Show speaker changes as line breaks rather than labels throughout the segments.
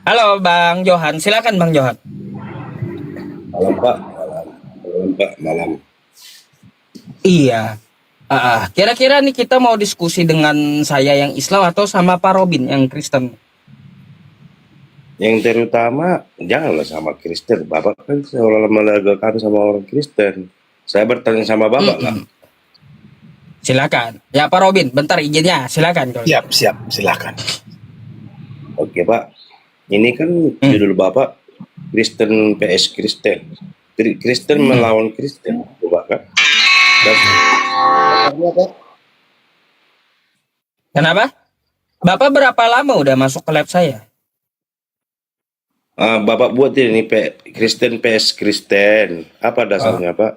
Halo Bang Johan, silakan Bang Johan.
Malam Pak, malam, malam Pak, malam.
Iya. Kira-kira nih kita mau diskusi dengan saya yang Islam atau sama Pak Robin yang Kristen?
Yang terutama janganlah sama Kristen. Bapak kan seolah menegakkan sama orang Kristen. Saya bertanya sama Bapak lah.
Mm-mm. Silakan. Ya Pak Robin, bentar izinnya. Silakan kalau
Siap,
gitu.
siap, silakan.
Oke Pak, ini kan
Hmm.
judul Bapak Kristen PS Kristen. Kristen melawan Kristen, Bapak kan? Dan dasarnya apa?
Kenapa? Bapak berapa lama udah masuk ke lab saya?
Bapak buat ini Kristen PS Kristen. Apa dasarnya Pak?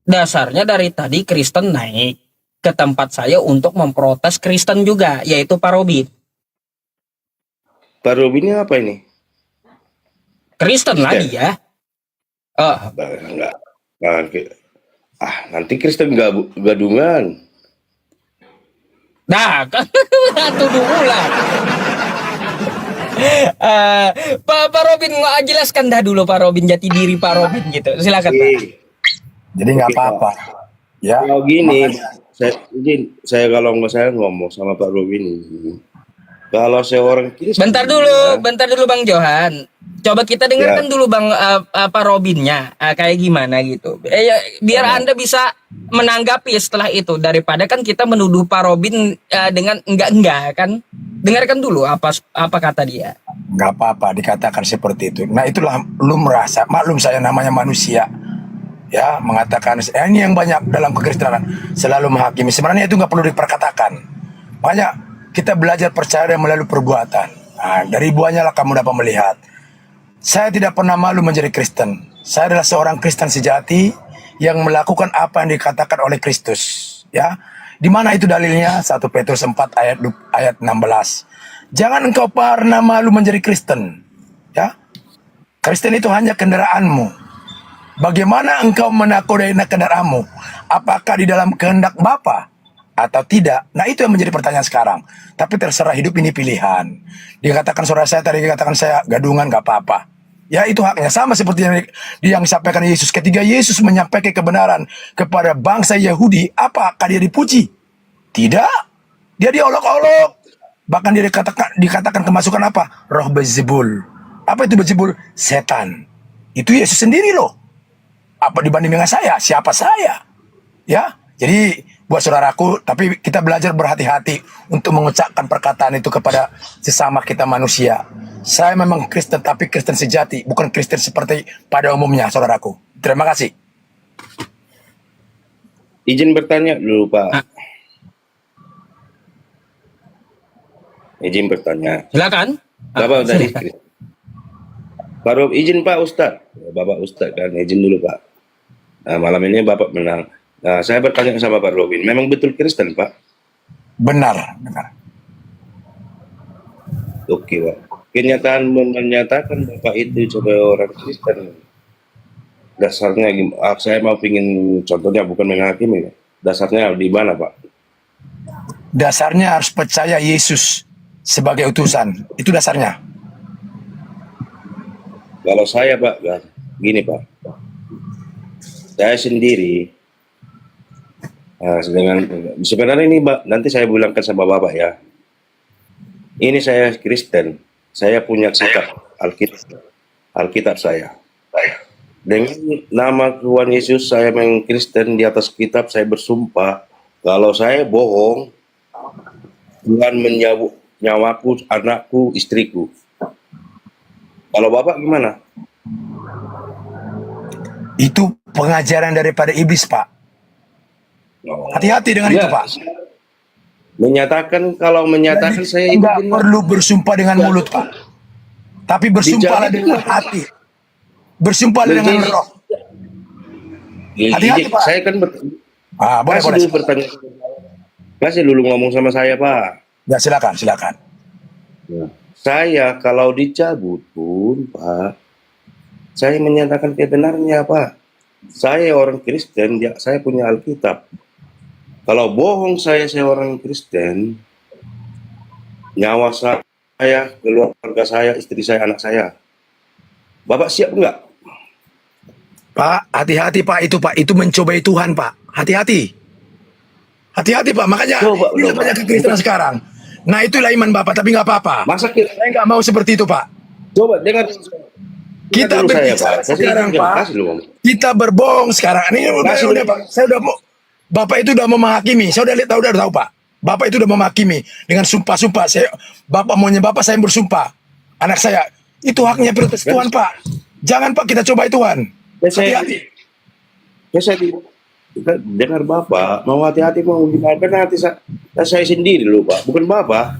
Dasarnya dari tadi Kristen naik ke tempat saya untuk memprotes Kristen juga, yaitu Pak Robin.
Pak Robin ini apa ini?
Kristen lah
Kristen?
dia. Oh,
Enggak. Nanti Kristen gadungan.
nah, kan tuduh ulang. Eh, Pak Robin jelaskan dah dulu Pak Robin jati diri Pak Robin gitu. Silakan Pak.
Jadi nggak
Oke, Pak.
apa-apa. Ya,
Kalau gini,
makanya
saya ngomong sama Pak Robin ini. Kalau seorang Kristen,
Bentar dulu Bang Johan. Coba kita dengarkan dulu Bang Pak Robinnya kayak gimana gitu. Ya, biar Anda bisa menanggapi setelah itu daripada kan kita menuduh Pak Robin dengan enggak kan. Dengarkan dulu apa kata dia.
nggak apa-apa dikatakan seperti itu. Nah itulah lu merasa, maklum saya namanya manusia. Ya, mengatakan ini yang banyak dalam kekristenan selalu menghakimi. Sebenarnya itu nggak perlu diperkatakan. Banyak kita belajar percaya melalui perbuatan. Nah, dari buahnya lah kamu dapat melihat. Saya tidak pernah malu menjadi Kristen. Saya adalah seorang Kristen sejati yang melakukan apa yang dikatakan oleh Kristus. Ya, di mana itu dalilnya? 1 Petrus 4 ayat 16. Jangan engkau pernah malu menjadi Kristen. Ya, Kristen itu hanya kendaraanmu. Bagaimana engkau menakodai kendaraanmu? Apakah di dalam kehendak Bapa atau tidak? Nah itu yang menjadi pertanyaan sekarang. Tapi terserah, hidup ini pilihan. Dikatakan saudara saya tadi, dikatakan saya gadungan, gak apa-apa. Ya itu haknya. Sama seperti yang disampaikan Yesus. Ketika Yesus menyampaikan kebenaran kepada bangsa Yahudi, apakah dia dipuji? Tidak. Dia diolok-olok. Bahkan dia dikatakan kemasukan apa? Roh Beelzebul. Apa itu Beelzebul? Setan. Itu Yesus sendiri loh. Apa dibanding dengan saya? Siapa saya? Ya, jadi buat saudaraku, tapi kita belajar berhati-hati untuk mengucapkan perkataan itu kepada sesama kita manusia. Saya memang Kristen, tapi Kristen sejati, bukan Kristen seperti pada umumnya, saudaraku. Terima kasih.
izin bertanya dulu Pak. Izin bertanya.
Silakan.
Bapak tadi
Silakan.
baru izin Pak Ustadz. Bapak Ustadz kan izin dulu Pak. Nah, malam ini Bapak menang. Nah, saya bertanya sama Pak Robin, memang betul Kristen Pak?
Benar, benar.
Oke Pak. Kenyataan menyatakan Bapak itu sebagai orang Kristen. Dasarnya gimana? Saya mau pingin contohnya, bukan menghakimi. Dasarnya di mana Pak?
Dasarnya harus percaya Yesus sebagai utusan. Itu dasarnya.
Kalau saya Pak, gini Pak. Saya sendiri, sebenarnya ini Pak, nanti saya bilangkan sama Bapak ya. Ini saya Kristen, saya punya kitab Alkitab saya. Dengan nama Tuhan Yesus saya memang Kristen, di atas kitab saya bersumpah kalau saya bohong, Tuhan menyabut nyawaku, anakku, istriku. Kalau Bapak gimana?
Itu pengajaran daripada iblis, Pak. Hati-hati dengan itu, Pak.
Kalau menyatakan
Jadi,
saya
tidak perlu bersumpah dengan mulut, Pak. Tapi bersumpahlah dengan hati. Bersumpahlah dengan roh. Hati-hati, Pak.
Saya kan
boleh.
dulu bertanya. Kasih dulu ngomong sama saya, Pak.
Ya, silakan.
Nah, saya kalau dicabut pun, Pak, saya menyatakan kebenarannya, Pak. Saya orang Kristen, ya, saya punya Alkitab. Kalau bohong saya orang Kristen, nyawa saya saya, keluarga saya, istri saya, anak saya. Bapak siap enggak?
Pak, hati-hati Pak, itu mencobai Tuhan Pak. Hati-hati. Hati-hati Pak, makanya
Coba
ini
loh,
banyak
Pak.
kekristenan sekarang. Nah itulah iman Bapak, tapi nggak apa-apa.
Masa kita,
Saya nggak mau seperti itu Pak.
coba dengar,
Kita
dulu saya,
berbicara
Pak. Kasih
sekarang
izin,
Pak.
kasih dulu.
Kita berbohong sekarang. Ini
Kasih
udah
dulu.
Pak. Saya udah mau. Bapak itu udah mau menghakimi. Saya udah tahu Pak. Bapak itu udah mau menghakimi dengan sumpah-sumpah. Bapak maunya Bapak saya bersumpah. Anak saya itu haknya prioritas Tuhan Pak. Jangan Pak kita coba Tuhan.
Ya, saya,
Hati-hati.
ya, saya dengar Bapak, mau hati-hati, mau gimana, kan hati saya sendiri loh Pak, bukan Bapak.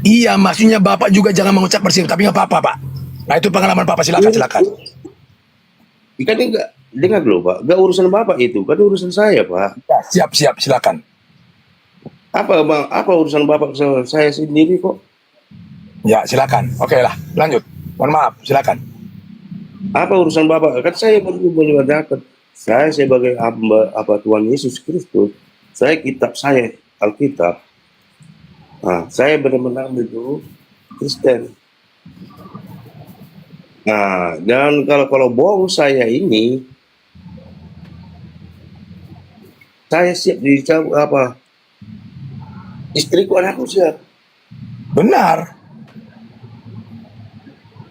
Iya, maksudnya Bapak juga jangan mengucap bersih, tapi nggak apa-apa, Pak. Nah, itu pengalaman Bapak, silakan.
Kan enggak, dengar loh Pak, enggak urusan Bapak itu, kan urusan saya Pak.
Siap, silakan.
Apa urusan Bapak sama saya sendiri kok?
Ya, silakan. Oke lah, lanjut. Mohon maaf, silakan.
Apa urusan Bapak? Kan saya baru menyatakan, saya sebagai hamba Tuhan Yesus Kristus, saya kitab saya, Alkitab. Nah, saya benar-benar itu Kristen. Nah, dan kalau bohong saya ini, saya siap dicabut apa? Istriku, anakku siap.
Benar.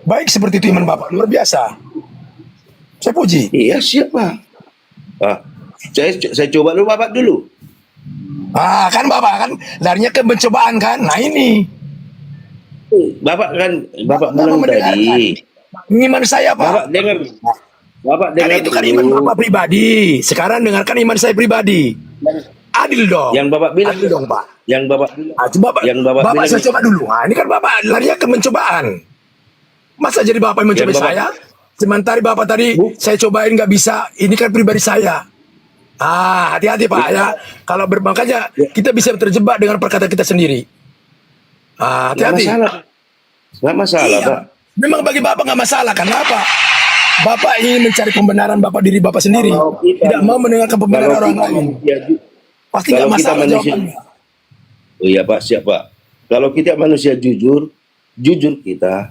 Baik seperti itu iman Bapak, luar biasa. Saya puji.
Iya siap Pak. Saya coba dulu Bapak dulu.
Kan Bapak kan larinya ke pencobaan kan. Nah ini.
Bapak
Bapak
bilang
mendengarkan.
tadi.
Iman saya Pak.
Bapak
Kan
dengar
itu kan
dulu.
iman Bapak pribadi. Sekarang dengarkan iman saya pribadi. Adil dong.
Yang Bapak bilang.
Adil dong Pak.
Yang Bapak bilang.
Coba Pak.
Yang Bapak
Bapak
bilang.
saya coba dulu. Nah, ini kan Bapak larinya ke pencobaan. Masa jadi Bapak yang mencobai
Yang Bapak-
saya? Sementara Bapak tadi
Bu.
saya cobain nggak bisa. Ini kan pribadi saya. Hati-hati Pak ya. Kalau makanya kita bisa terjebak dengan perkataan kita sendiri.
Nggak
Hati-hati.
masalah. Nggak masalah
Iya.
Pak.
Memang bagi Bapak nggak masalah. Kenapa? Bapak ingin mencari pembenaran Bapak diri Bapak sendiri.
Kalau kita-
Tidak mau mendengarkan pembenaran
Kalau
orang
kita
lain.
manusia-
Pasti
kalau
nggak
kita
masalah
manusia-
jawabannya.
Oh iya Pak, siap Pak. Kalau kita manusia jujur kita,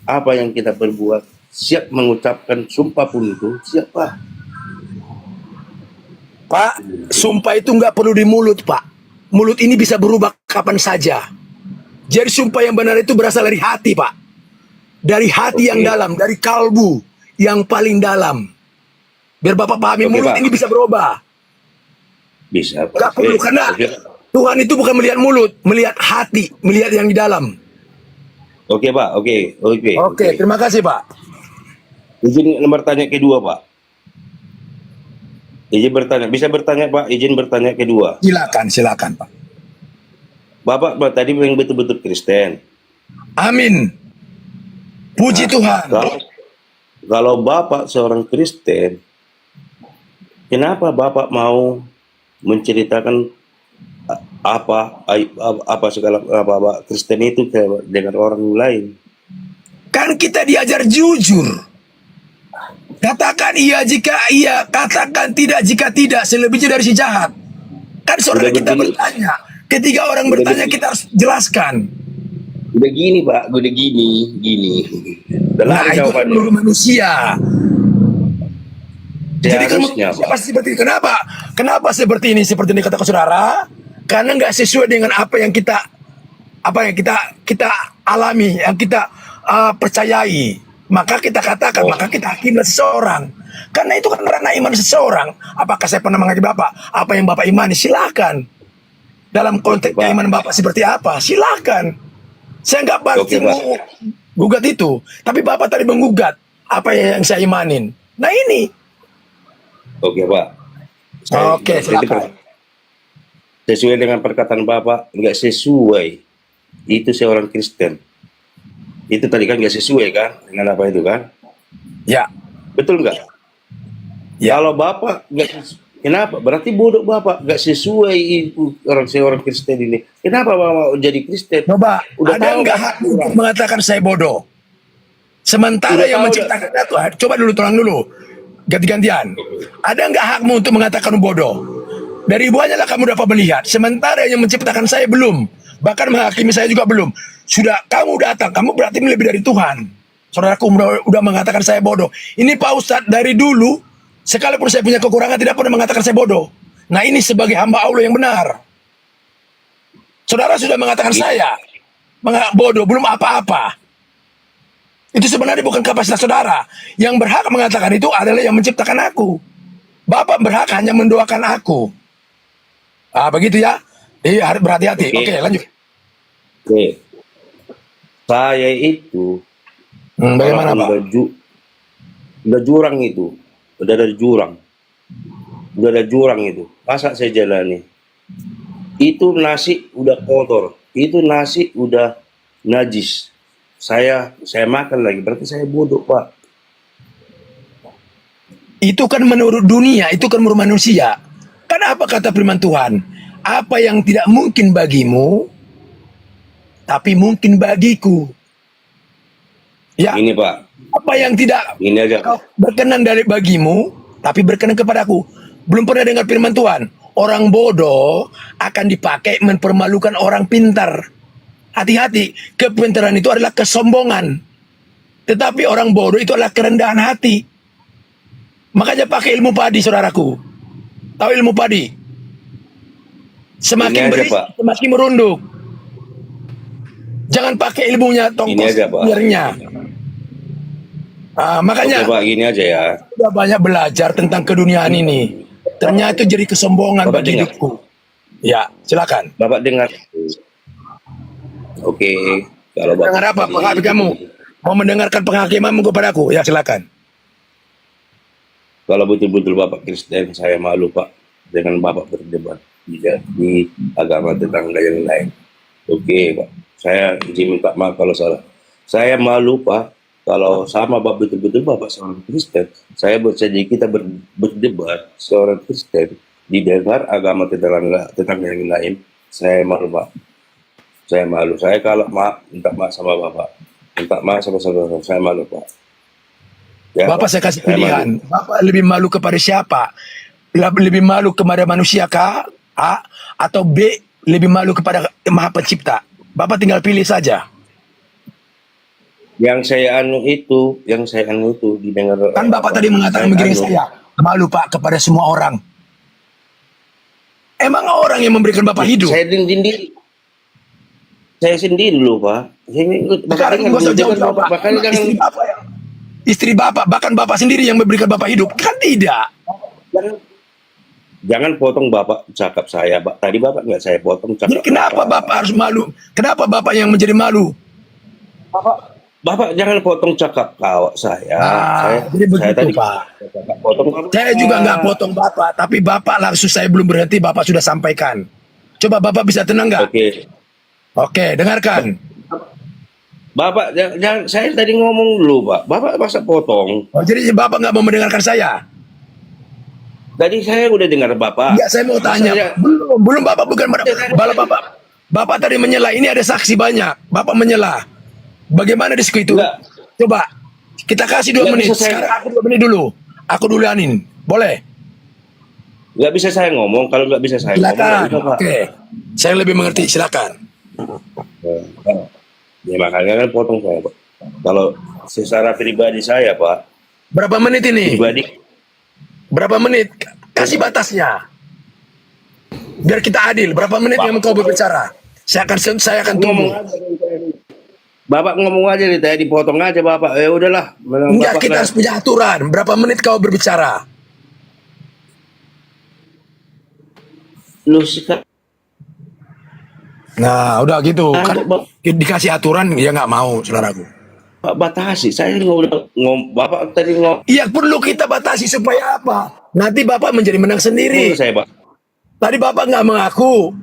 apa yang kita perbuat, siap mengucapkan sumpah pun itu, siap Pak.
Pak, sumpah itu nggak perlu di mulut, Pak. Mulut ini bisa berubah kapan saja. Jadi sumpah yang benar itu berasal dari hati, Pak. Dari hati yang
Oke.
dalam, dari kalbu yang paling dalam. Biar Bapak pahami,
Oke,
mulut
Pak.
ini bisa berubah.
Bisa Pak.
Nggak perlu, karena Tuhan itu bukan melihat mulut, melihat hati, melihat yang di dalam.
Oke Pak, oke.
Oke, terima kasih, Pak.
Izin nomor tanya kedua Pak. Izin bertanya, bisa bertanya Pak, izin bertanya kedua.
Silakan, Pak.
Bapak tadi yang betul-betul Kristen.
Amin. Puji Tuhan.
Kalau Bapak seorang Kristen, kenapa Bapak mau menceritakan apa segala apa Kristen itu dengan orang lain?
Kan kita diajar jujur. Katakan iya jika iya, katakan tidak jika tidak, selebihnya dari si jahat. Kan saudara
Udah
kita
begini.
bertanya. Ketika orang
Udah
bertanya
begini.
kita harus jelaskan.
Udah gini Pak, udah gini. Udah
Nah
lari
itu kan
jawabannya.
menurut manusia. Jadi kan
Seharusnya,
manusia
Pak.
pasti seperti itu. Kenapa seperti ini? Seperti yang dikatakan saudara. Karena nggak sesuai dengan apa yang kita alami, yang kita percayai. Maka kita katakan, maka kita hakimlah seseorang. Karena itu kan ranah iman seseorang. Apakah saya pernah mengaji Bapak? Apa yang Bapak imani? Silakan. Dalam konteks
Oke, Pak.
iman Bapak seperti apa? Silakan. Saya nggak pasti
Oke, Pak.
mau gugat itu. Tapi Bapak tadi menggugat apa yang saya imanin. Nah ini.
Oke Pak.
Oke, silakan.
Sesuai dengan perkataan Bapak, nggak sesuai. Itu seorang Kristen. Itu tadi kan nggak sesuai kan dengan apa itu kan?
Ya.
Betul nggak?
Ya.
Kalau Bapak nggak, kenapa? Berarti bodoh Bapak nggak sesuai itu seorang Kristen ini. Kenapa Bapak mau jadi Kristen?
Coba,
Udah
ada
tahu
nggak
kan?
hak untuk mengatakan saya bodoh? Sementara
Udah
yang
tahu
menciptakan itu, coba dulu tolong dulu. Ganti-gantian. Ada nggak hakmu untuk mengatakan bodoh? Dari ibu aja lah kamu dapat melihat. Sementara yang menciptakan saya belum. Bahkan menghakimi saya juga belum. Sudah kamu datang, kamu berarti lebih dari Tuhan. Saudaraku udah mengatakan saya bodoh. Ini Pak Ustadz dari dulu, sekalipun saya punya kekurangan tidak pernah mengatakan saya bodoh. Nah ini sebagai hamba Allah yang benar. Saudara sudah mengatakan saya bodoh, belum apa-apa. Itu sebenarnya bukan kapasitas saudara. Yang berhak mengatakan itu adalah yang menciptakan aku. Bapak berhak hanya mendoakan aku. Begitu ya. Harus berhati-hati. Oke, lanjut.
Oke. Saya itu
Bagaimana Pak?
udah jurang itu. Udah ada jurang. Udah ada jurang itu. Masa saya jalani? Itu nasi udah kotor. Itu nasi udah najis. Saya makan lagi. Berarti saya bodoh, Pak.
Itu kan menurut dunia, itu kan menurut manusia. Kan apa kata firman Tuhan? Apa yang tidak mungkin bagimu, tapi mungkin bagiku. Ya,
Ini, Pak.
apa yang tidak
Ini aja.
berkenan dari bagimu, tapi berkenan kepadaku. Belum pernah dengar firman Tuhan. Orang bodoh akan dipakai mempermalukan orang pintar. Hati-hati, kepintaran itu adalah kesombongan. Tetapi orang bodoh itu adalah kerendahan hati. Makanya pakai ilmu padi, saudaraku. Tahu ilmu padi? Semakin
Ini aja,
berisi,
Pak.
semakin merunduk. Jangan pakai ilmunya
Ini
tongkos
aja, Pak.
biarnya. Makanya
Oke, Pak, gini aja ya.
sudah banyak belajar tentang keduniaan ini. Ternyata itu jadi kesombongan
Bapak
bagi
dengar?
hidupku. Ya, silakan.
Bapak dengar. Oke. Kalau Bapak
Dengar apa penghakimi kamu? Mau mendengarkan penghakimanmu kepadaku? Ya, silakan.
Kalau betul-betul Bapak Kristen, saya malu, Pak, dengan Bapak berdebat di agama tetangga yang lain. Oke, Pak. Saya izin minta maaf kalau salah. Saya malu, Pak, kalau sama Bapak betul-betul Bapak seorang Kristen. Saya bersedia kita berdebat seorang Kristen didengar agama tetangga yang lain. Saya malu, Pak. Saya malu. Saya kalau minta maaf sama Bapak. Minta maaf sama saudara. Saya malu, Pak. Ya,
Bapak
Pak.
saya kasih
Saya
pilihan.
malu.
Bapak lebih malu kepada siapa? Lebih malu kepada manusia kah? A. Atau B. Lebih malu kepada Maha Pencipta? Bapak tinggal pilih saja.
Yang saya anu itu didengar.
Kan Bapak tadi mengatakan begini saya. Malu Pak kepada semua orang. Emang orang yang memberikan Bapak hidup?
Saya sendiri. Saya sendiri dulu, Pak.
Sekarang nggak usah jauh-jauh Pak. Istri Bapak, bahkan Bapak sendiri yang memberikan Bapak hidup. Kan tidak.
Jangan potong Bapak cakap saya, Pak. Tadi Bapak nggak saya potong
Jadi
cakap.
kenapa Bapak harus malu? Kenapa Bapak yang menjadi malu?
Bapak jangan potong cakap kawak saya.
Jadi begitu
tadi
Pak.
potong Bapak.
Saya juga nggak potong Bapak, tapi Bapak langsung saya belum berhenti, Bapak sudah sampaikan. Coba Bapak bisa tenang nggak?
Oke.
Oke, dengarkan.
Bapak jangan saya tadi ngomong dulu, Pak. Bapak masa potong?
Oh, jadi Bapak nggak mau mendengarkan saya?
Tadi saya udah dengar Bapak.
Ya, saya mau tanya. Belum Bapak bukan Bapak tadi menyela. Ini ada saksi banyak. Bapak menyela. Bagaimana diskusi itu?
Enggak.
Coba kita kasih 2
Nggak
menit.
bisa saya-
Sekarang aku 2 menit dulu. Aku duluanin. Boleh?
Nggak bisa saya ngomong. Kalau nggak bisa saya ngomong,
Silakan.
nggak bisa, Pak.
Oke. Saya lebih mengerti. Silakan.
Ya makanya kan potong saya, Pak. Kalau secara pribadi saya, Pak,
Berapa menit ini?
pribadi
Berapa menit? Kasih batasnya. Biar kita adil. Berapa menit yang kau berbicara? Saya akan tunggu.
Bapak ngomong aja nih, tadi dipotong aja Bapak. Ya udahlah.
Enggak,
Bapak
kita harus punya aturan. Berapa menit kau berbicara?
lu sekarang
Nah, udah gitu. Kan
Bapak
dikasih aturan, ya nggak mau, saudaraku.
batasi. Saya Bapak tadi ngomong
Iya, perlu kita batasi supaya apa? Nanti Bapak menjadi menang sendiri.
saya, Pak.
Tadi Bapak nggak mengaku.